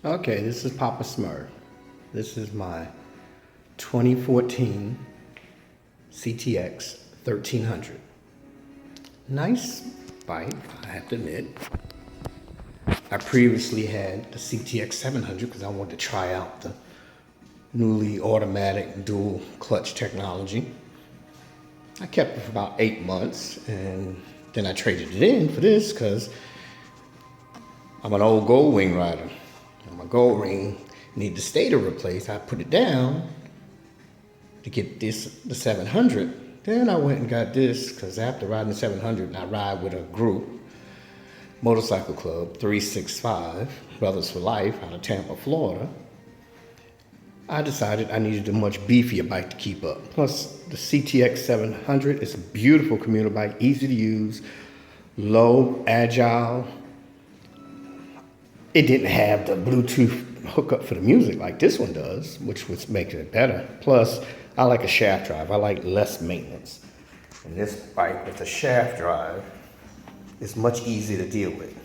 Okay, this is Papa Smurf. This is my 2014 CTX 1300. Nice bike, I have to admit. I previously had the CTX 700 because I wanted to try out the newly automatic dual clutch technology. I kept it for about 8 months and then I traded it in for this because I'm an old gold wing rider. My gold ring need the stator replaced. I put it down to get the 700. Then I went and got this because after riding the 700, and I ride with a group, Motorcycle Club 365, Brothers for Life out of Tampa, Florida. I decided I needed a much beefier bike to keep up. Plus, the CTX 700 is a beautiful commuter bike, easy to use, low, agile. It didn't have the Bluetooth hookup for the music like this one does, which would make it better. Plus, I like a shaft drive. I like less maintenance. And this bike with the shaft drive is much easier to deal with.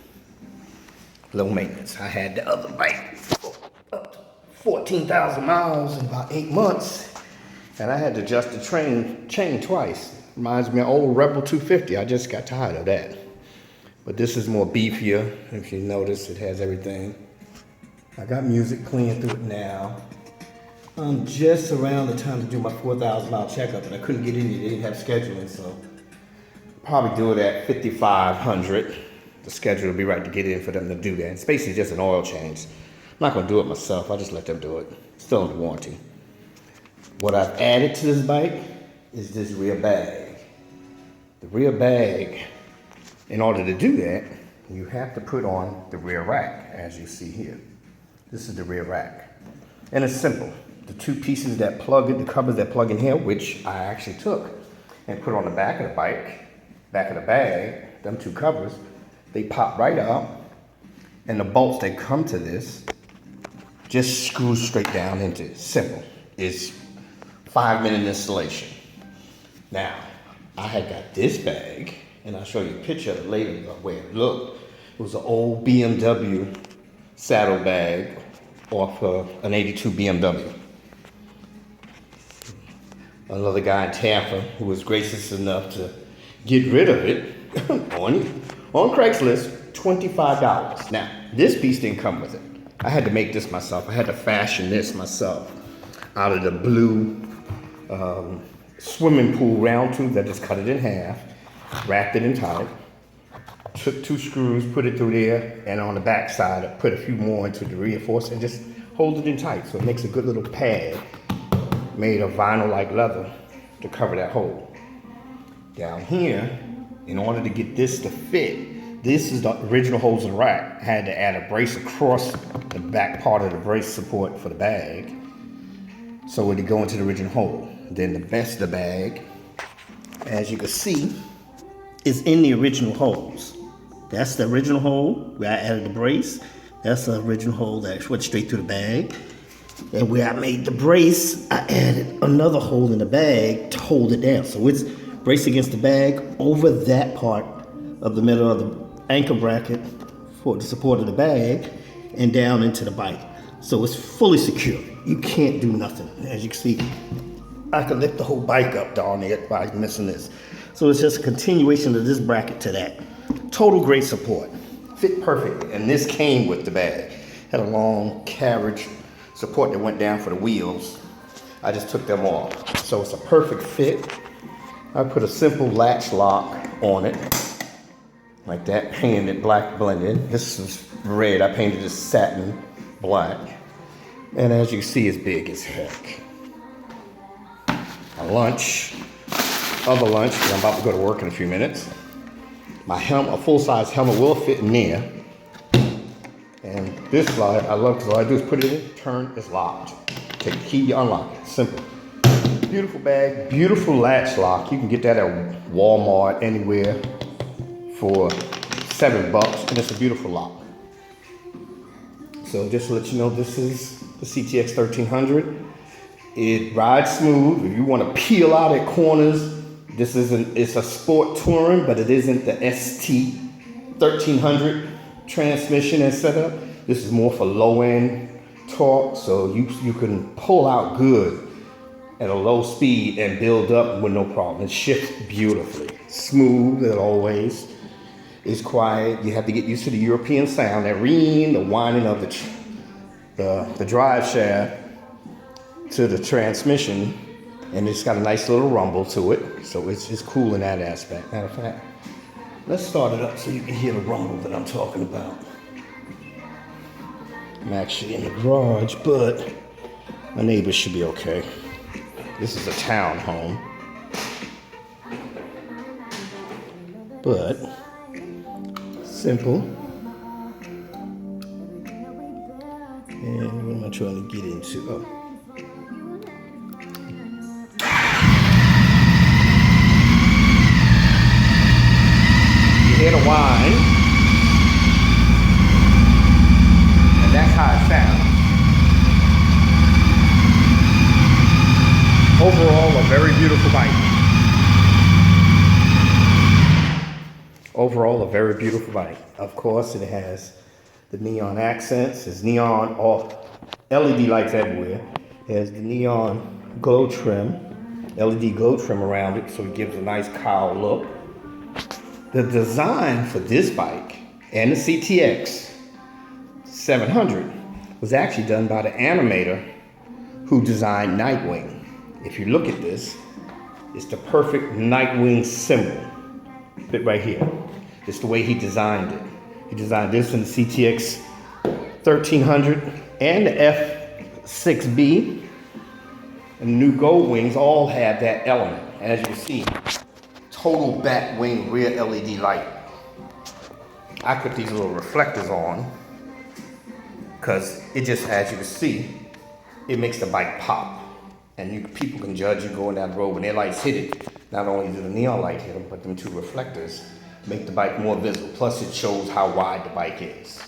Low maintenance. I had the other bike up to 14,000 miles in about 8 months, and I had to adjust the chain twice. Reminds me of old Rebel 250. I just got tired of that. But this is more beefier. If you notice, it has everything. I got music playing through it now. I'm just around the time to do my 4,000 mile checkup, and I couldn't get in it. They didn't have scheduling, so probably do it at 5,500. The schedule will be right to get in for them to do that. It's basically just an oil change. I'm not gonna do it myself. I just let them do it. Still under warranty. What I've added to this bike is this rear bag. The rear bag, in order to do that, you have to put on the rear rack, as you see here. This is the rear rack. And it's simple. The two pieces that plug in, the covers that plug in here, which I actually took and put on the back of the bike, back of the bag, them two covers, they pop right out, and the bolts that come to this just screw straight down into it. Simple. It's 5-minute installation. Now, I had got this bag, and I'll show you a picture of it later of where it looked. It was an old BMW saddlebag off an 82 BMW. Another guy in Tampa who was gracious enough to get rid of it on Craigslist, $25. Now, this piece didn't come with it. I had to make this myself. I had to fashion this myself out of the blue swimming pool round tube. I just cut it in half, wrapped it in tight, took 2 screws, put it through there, and on the back side, I put a few more into the reinforcement and just hold it in tight. So it makes a good little pad made of vinyl-like leather to cover that hole. Down here, in order to get this to fit, this is the original holes in the rack. I had to add a brace across the back part of the brace support for the bag so it would go into the original hole. Then the best of the bag, as you can see, is in the original holes. That's the original hole where I added the brace. That's the original hole that went straight through the bag. And where I made the brace, I added another hole in the bag to hold it down. So it's braced against the bag over that part of the middle of the anchor bracket for the support of the bag and down into the bike. So it's fully secure. You can't do nothing. As you can see, I could lift the whole bike up down there by missing this. So it's just a continuation of this bracket to that. Total great support. Fit perfectly. And this came with the bag. Had a long carriage support that went down for the wheels. I just took them off. So it's a perfect fit. I put a simple latch lock on it. Like that, painted it black blended. This is red. I painted this satin black. And as you see, it's big as heck. A lunch, other lunch, because I'm about to go to work in a few minutes. My helmet, a full-size helmet will fit in there. And this slide, I love because all I do is put it in, turn, it's locked. Take the key, you unlock it, simple. Beautiful bag, beautiful latch lock. You can get that at Walmart, anywhere for $7, and it's a beautiful lock. So just to let you know, this is the CTX 1300. It rides smooth. If you want to peel out at corners, it's a sport touring, but it isn't the ST 1300 transmission and setup. This is more for low end torque, so you can pull out good at a low speed and build up with no problem. It shifts beautifully. Smooth as always. It's quiet. You have to get used to the European sound, that ring, the whining of the drive shaft to the transmission, and it's got a nice little rumble to it, so it's cool in that aspect. Matter of fact, let's start it up so you can hear the rumble that I'm talking about. I'm actually in the garage, but my neighbors should be okay. This is a town home, but simple. And what am I trying to get into? Oh. You hear the whine, and that's how it sounds. Overall, a very beautiful bike. Overall, a very beautiful bike. Of course, it has the neon accents. It's neon, all LED lights everywhere. It has the neon glow trim, LED glow trim around it, so it gives a nice cowl look. The design for this bike and the CTX 700 was actually done by the animator who designed Nightwing. If you look at this, it's the perfect Nightwing symbol. Fit right here. It's the way he designed it. He designed this in the CTX 1300 and the F6B. And the new Gold Wings all have that element. And as you can see, total back wing rear LED light. I put these little reflectors on because it just, as you can see, it makes the bike pop. And people can judge you going down the road when their lights hit it. Not only do the neon light hit them, but them two reflectors make the bike more visible. Plus it shows how wide the bike is.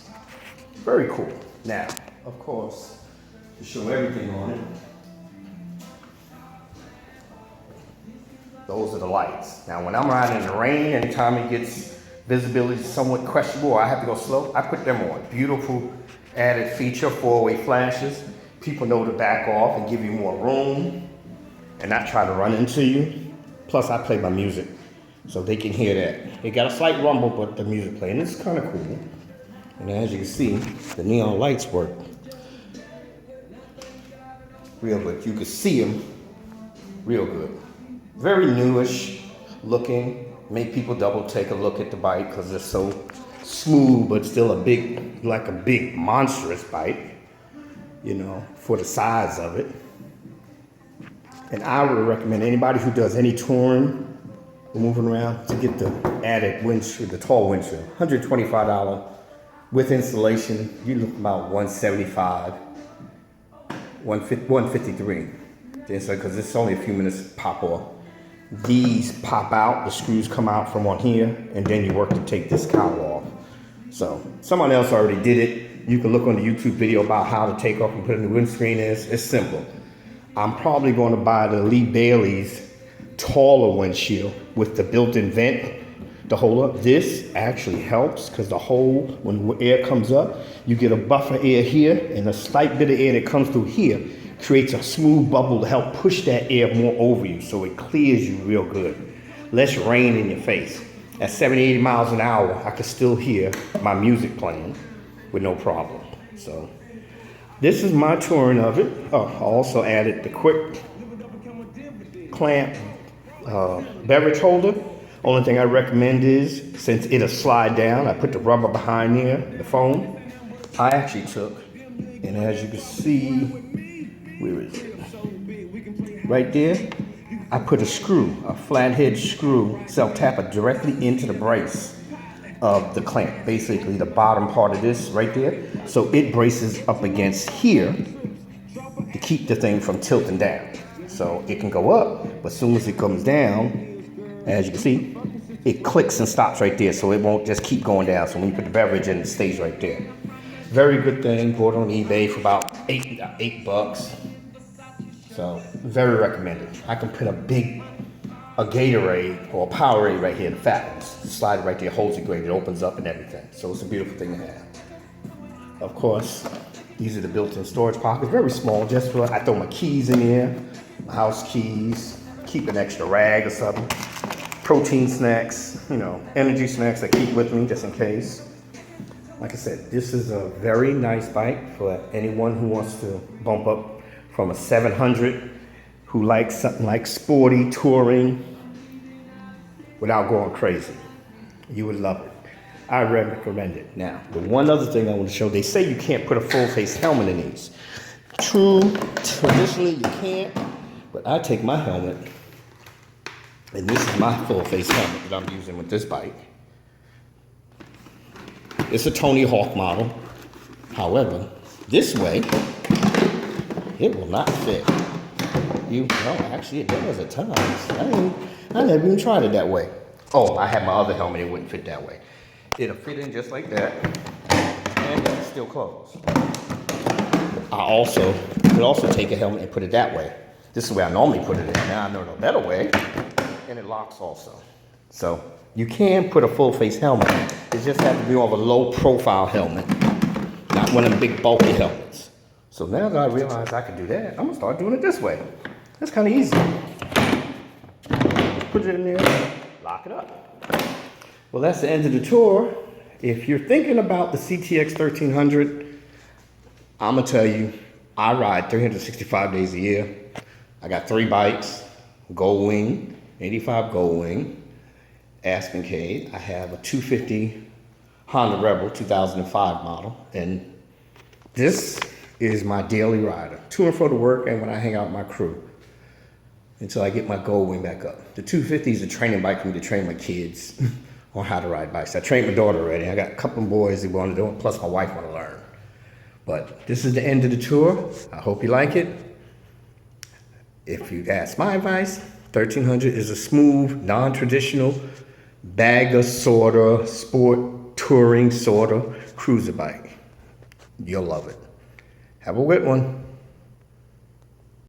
Very cool. Now, of course, to show everything on it, those are the lights. Now when I'm riding in the rain, anytime it gets visibility somewhat questionable or I have to go slow, I put them on. Beautiful added feature, 4-way flashes. People know to back off and give you more room and not try to run into you. Plus I play my music so they can hear that. It got a slight rumble, but the music playing. It's kind of cool. And as you can see, the neon lights work real good. You can see them real good. Very newish looking. Make people double take a look at the bike because it's so smooth, but still a big, like a big monstrous bike, you know, for the size of it. And I would recommend anybody who does any touring or moving around to get the added windshield, the tall windshield. $125 with installation. You look about $175, $153. Because it's only a few minutes to pop off. These pop out, the screws come out from on here, and then you work to take this cowl off. So someone else already did it. You can look on the YouTube video about how to take off and put a new windscreen in. It's simple. I'm probably going to buy the Lee Bailey's taller windshield with the built-in vent to hold up. This actually helps because the hole, when air comes up, you get a buffer air here and a slight bit of air that comes through here creates a smooth bubble to help push that air more over you so it clears you real good. Less rain in your face. At 70, 80 miles an hour, I can still hear my music playing with no problem. So this is my touring of it. Oh, I also added the quick clamp beverage holder. Only thing I recommend is, since it'll slide down, I put the rubber behind here, the foam. I actually took, and as you can see, where is it? Right there, I put a screw, a flathead screw, self-tapper directly into the brace of the clamp. Basically the bottom part of this right there. So it braces up against here to keep the thing from tilting down. So it can go up, but as soon as it comes down, as you can see, it clicks and stops right there. So it won't just keep going down. So when you put the beverage in, it stays right there. Very good thing, bought on eBay for about $8. So very recommended. I can put a Gatorade or a Powerade right here, the fat ones. Slide it right there, holds it great, it opens up and everything. So it's a beautiful thing to have. Of course, these are the built-in storage pockets, very small, just for, I throw my keys in here, my house keys, keep an extra rag or something, protein snacks, you know, energy snacks I keep with me just in case. Like I said, this is a very nice bike for anyone who wants to bump up from a 700, who likes something like sporty touring without going crazy. You would love it. I recommend it. Now, the one other thing I want to show, they say you can't put a full face helmet in these. True, traditionally you can't, but I take my helmet, and this is my full face helmet that I'm using with this bike. It's a Tony Hawk model. However, this way, it will not fit. Actually it does at times. I never even tried it that way. Oh, I had my other helmet, it wouldn't fit that way. It'll fit in just like that, and it's still closed. I could also take a helmet and put it that way. This is the way I normally put it in. Now I know the better way, and it locks also. So you can put a full face helmet. It just has to be on a low profile helmet, not one of the big bulky helmets. So now that I realize I can do that, I'm gonna start doing it this way. That's kind of easy. Put it in there, lock it up. Well, that's the end of the tour. If you're thinking about the CTX 1300, I'm gonna tell you, I ride 365 days a year. I got 3 bikes, Gold Wing, 85 Gold Wing, Aspen Cade. I have a 250 Honda Rebel 2005 model, and this is my daily rider, to and fro to work and when I hang out with my crew, until I get my Gold Wing back up. The 250 is a training bike for me to train my kids on how to ride bikes. I trained my daughter already. I got a couple of boys who want to do it, plus my wife want to learn. But this is the end of the tour. I hope you like it. If you ask my advice, 1300 is a smooth, non-traditional, bagger sorta, sport, touring sorta cruiser bike. You'll love it. Have a good one.